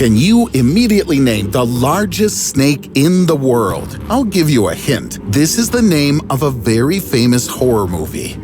Can you immediately name the largest snake in the world? I'll give you a hint. This is the name of a very famous horror movie.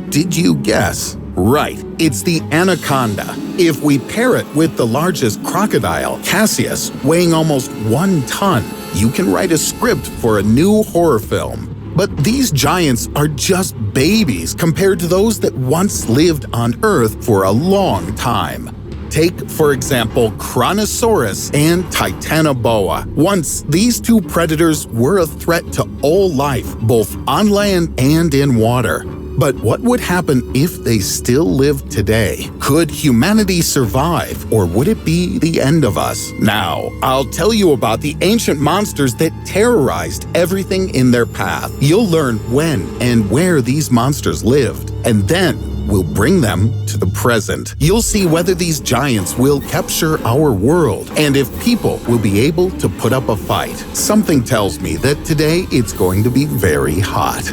Did you guess? Right, it's the anaconda. If we pair it with the largest crocodile, Cassius, weighing almost 1 ton, you can write a script for a new horror film. But these giants are just babies compared to those that once lived on Earth for a long time. Take, for example, Kronosaurus and Titanoboa. Once, these two predators were a threat to all life, both on land and in water. But what would happen if they still lived today? Could humanity survive, or would it be the end of us? Now, I'll tell you about the ancient monsters that terrorized everything in their path. You'll learn when and where these monsters lived, and then we'll bring them to the present. You'll see whether these giants will capture our world, and if people will be able to put up a fight. Something tells me that today it's going to be very hot.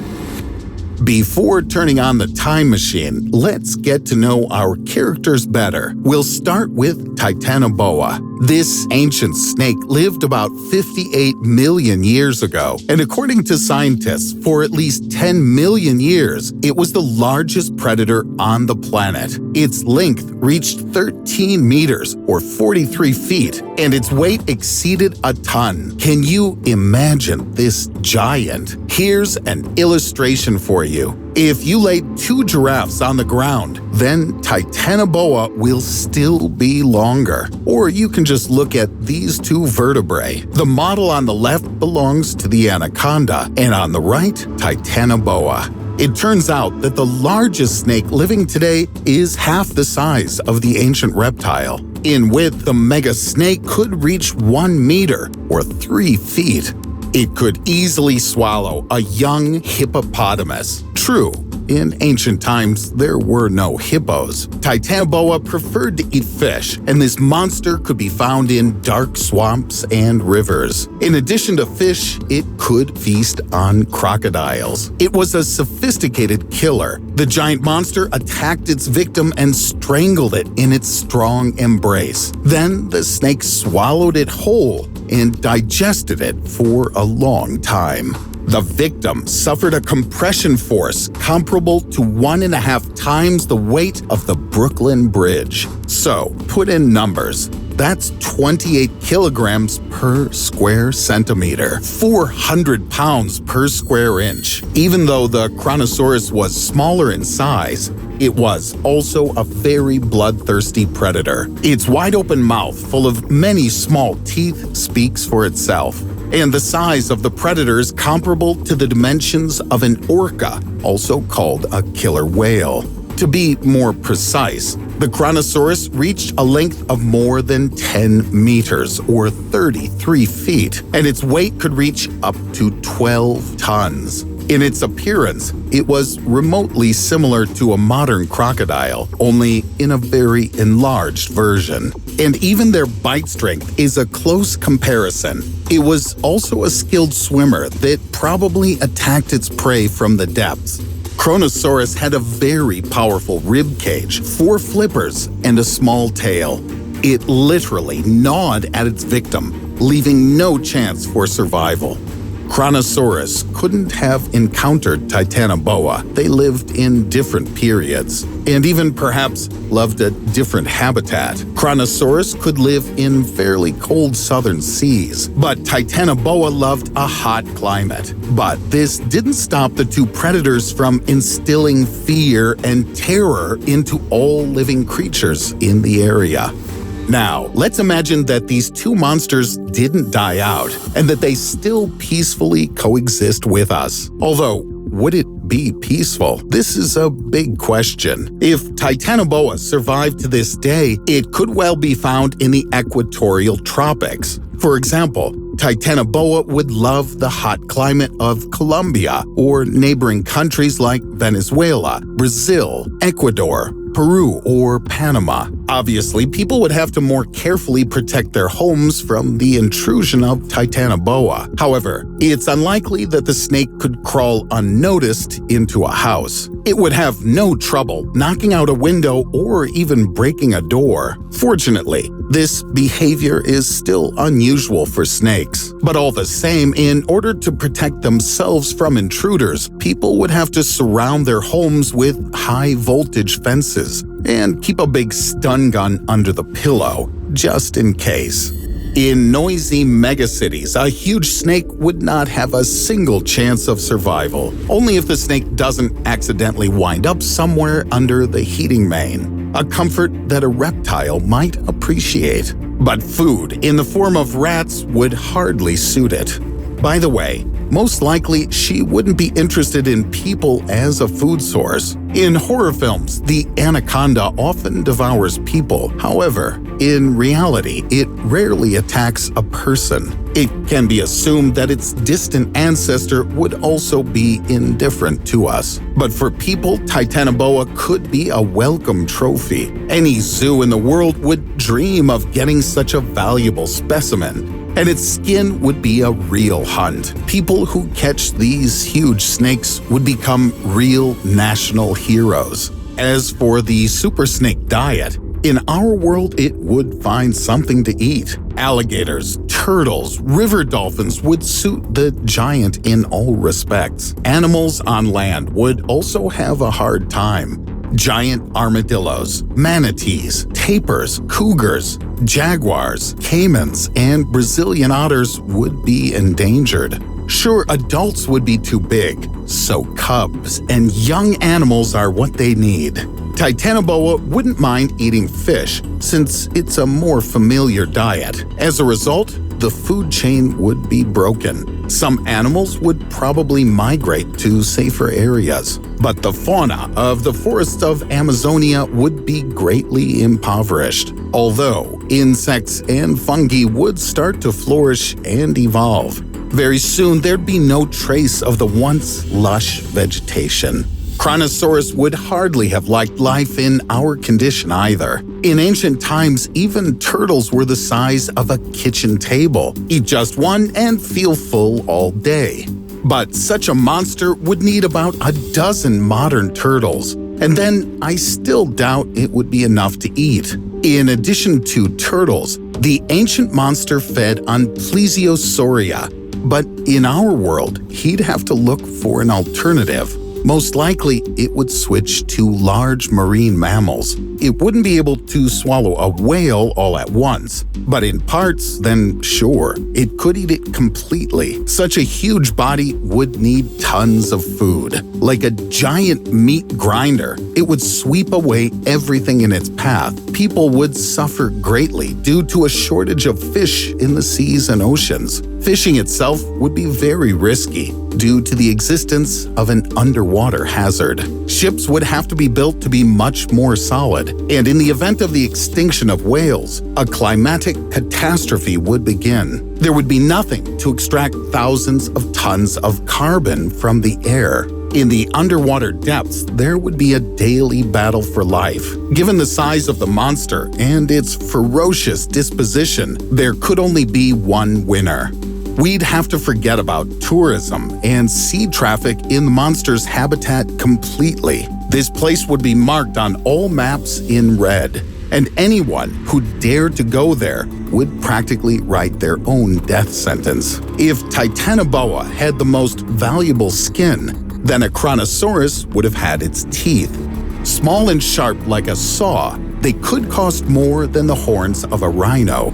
Before turning on the time machine, let's get to know our characters better. We'll start with Titanoboa. This ancient snake lived about 58 million years ago, and according to scientists, for at least 10 million years, it was the largest predator on the planet. Its length reached 13 meters, or 43 feet, and its weight exceeded a ton. Can you imagine this giant? Here's an illustration for you. If you laid 2 giraffes on the ground, then Titanoboa will still be longer. Or you can just look at these 2 vertebrae. The model on the left belongs to the anaconda, and on the right, Titanoboa. It turns out that the largest snake living today is half the size of the ancient reptile. In width, the mega snake could reach 1 meter, or 3 feet. It could easily swallow a young hippopotamus. True, in ancient times, there were no hippos. Titanoboa preferred to eat fish, and this monster could be found in dark swamps and rivers. In addition to fish, it could feast on crocodiles. It was a sophisticated killer. The giant monster attacked its victim and strangled it in its strong embrace. Then the snake swallowed it whole and digested it for a long time. The victim suffered a compression force comparable to 1.5 times the weight of the Brooklyn Bridge. So, put in numbers. That's 28 kilograms per square centimeter, 400 pounds per square inch. Even though the Kronosaurus was smaller in size, it was also a very bloodthirsty predator. Its wide-open mouth, full of many small teeth, speaks for itself. And the size of the predator is comparable to the dimensions of an orca, also called a killer whale. To be more precise, the Kronosaurus reached a length of more than 10 meters, or 33 feet, and its weight could reach up to 12 tons. In its appearance, it was remotely similar to a modern crocodile, only in a very enlarged version. And even their bite strength is a close comparison. It was also a skilled swimmer that probably attacked its prey from the depths. Kronosaurus had a very powerful rib cage, 4 flippers, and a small tail. It literally gnawed at its victim, leaving no chance for survival. Kronosaurus couldn't have encountered Titanoboa. They lived in different periods, and even perhaps loved a different habitat. Kronosaurus could live in fairly cold southern seas, but Titanoboa loved a hot climate. But this didn't stop the two predators from instilling fear and terror into all living creatures in the area. Now, let's imagine that these two monsters didn't die out and that they still peacefully coexist with us. Although, would it be peaceful? This is a big question. If Titanoboa survived to this day, it could well be found in the equatorial tropics. For example, Titanoboa would love the hot climate of Colombia or neighboring countries like Venezuela, Brazil, Ecuador, Peru, or Panama. Obviously, people would have to more carefully protect their homes from the intrusion of Titanoboa. However, it's unlikely that the snake could crawl unnoticed into a house. It would have no trouble knocking out a window or even breaking a door. Fortunately, this behavior is still unusual for snakes. But all the same, in order to protect themselves from intruders, people would have to surround their homes with high-voltage fences and keep a big stun gun under the pillow, just in case. In noisy megacities, a huge snake would not have a single chance of survival, only if the snake doesn't accidentally wind up somewhere under the heating main, a comfort that a reptile might appreciate. But food, in the form of rats, would hardly suit it. By the way, most likely she wouldn't be interested in people as a food source. In horror films, the anaconda often devours people. However, in reality, it rarely attacks a person. It can be assumed that its distant ancestor would also be indifferent to us. But for people, Titanoboa could be a welcome trophy. Any zoo in the world would dream of getting such a valuable specimen. And its skin would be a real hunt. People who catch these huge snakes would become real national heroes. As for the super snake diet, in our world it would find something to eat. Alligators, turtles, river dolphins would suit the giant in all respects. Animals on land would also have a hard time. Giant armadillos, manatees, tapirs, cougars, jaguars, caimans, and Brazilian otters would be endangered. Sure, adults would be too big, so cubs and young animals are what they need. Titanoboa wouldn't mind eating fish, since it's a more familiar diet. As a result, the food chain would be broken. Some animals would probably migrate to safer areas, but the fauna of the forests of Amazonia would be greatly impoverished, although insects and fungi would start to flourish and evolve. Very soon, there'd be no trace of the once lush vegetation. Kronosaurus would hardly have liked life in our condition either. In ancient times, even turtles were the size of a kitchen table. Eat just one and feel full all day. But such a monster would need about a dozen modern turtles, and then I still doubt it would be enough to eat. In addition to turtles, the ancient monster fed on Plesiosauria, but in our world, he'd have to look for an alternative. Most likely, it would switch to large marine mammals. It wouldn't be able to swallow a whale all at once, but in parts, then sure, it could eat it completely. Such a huge body would need tons of food. Like a giant meat grinder, it would sweep away everything in its path. People would suffer greatly due to a shortage of fish in the seas and oceans. Fishing itself would be very risky due to the existence of an underwater hazard. Ships would have to be built to be much more solid, and in the event of the extinction of whales, a climatic catastrophe would begin. There would be nothing to extract thousands of tons of carbon from the air. In the underwater depths, there would be a daily battle for life. Given the size of the monster and its ferocious disposition, there could only be one winner. We'd have to forget about tourism and sea traffic in the monster's habitat completely. This place would be marked on all maps in red, and anyone who dared to go there would practically write their own death sentence. If Titanoboa had the most valuable skin, then a Kronosaurus would have had its teeth. Small and sharp like a saw, they could cost more than the horns of a rhino.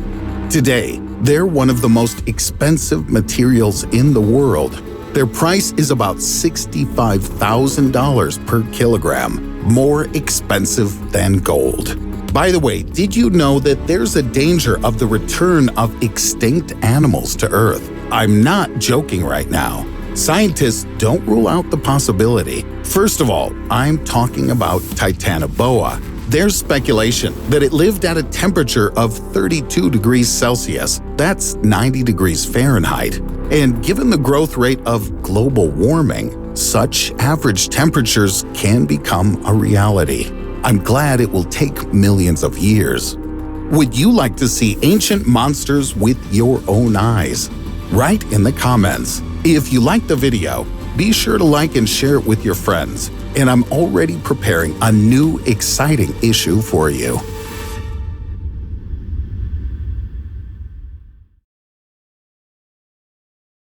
Today, they're one of the most expensive materials in the world. Their price is about $65,000 per kilogram, more expensive than gold. By the way, did you know that there's a danger of the return of extinct animals to Earth? I'm not joking right now. Scientists don't rule out the possibility. First of all, I'm talking about Titanoboa. There's speculation that it lived at a temperature of 32 degrees Celsius, that's 90 degrees Fahrenheit. And given the growth rate of global warming, such average temperatures can become a reality. I'm glad it will take millions of years. Would you like to see ancient monsters with your own eyes? Write in the comments. If you liked the video, be sure to like and share it with your friends. And I'm already preparing a new exciting issue for you.